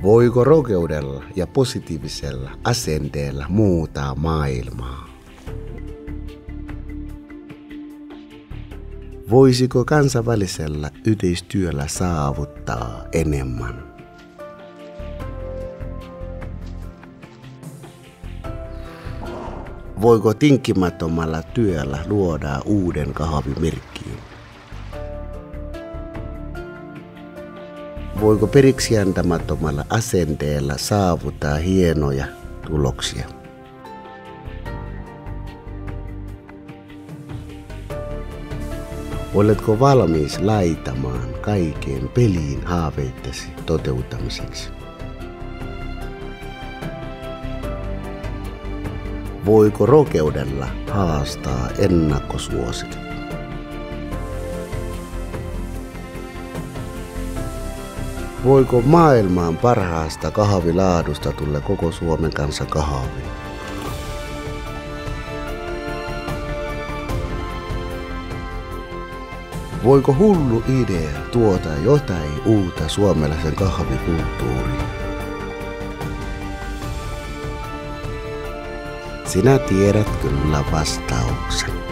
Voiko rohkeudella ja positiivisella asenteella muuttaa maailmaa? Voisiko kansainvälisellä yhteistyöllä saavuttaa enemmän? Voiko tinkimättömällä työllä luoda uuden kahvimerkkiin? Voiko periksiantamattomalla asenteella saavuttaa hienoja tuloksia? Oletko valmis laitamaan kaiken peliin haaveittesi toteuttamiseksi? Voiko rohkeudella haastaa ennakkosuosikit? Voiko maailman parhaasta kahvilaadusta tulla koko Suomen kanssa kahvi? Voiko hullu idea tuota jotain uutta suomalaisen kahvikulttuuriin? Sinä tiedät kyllä vastauksen.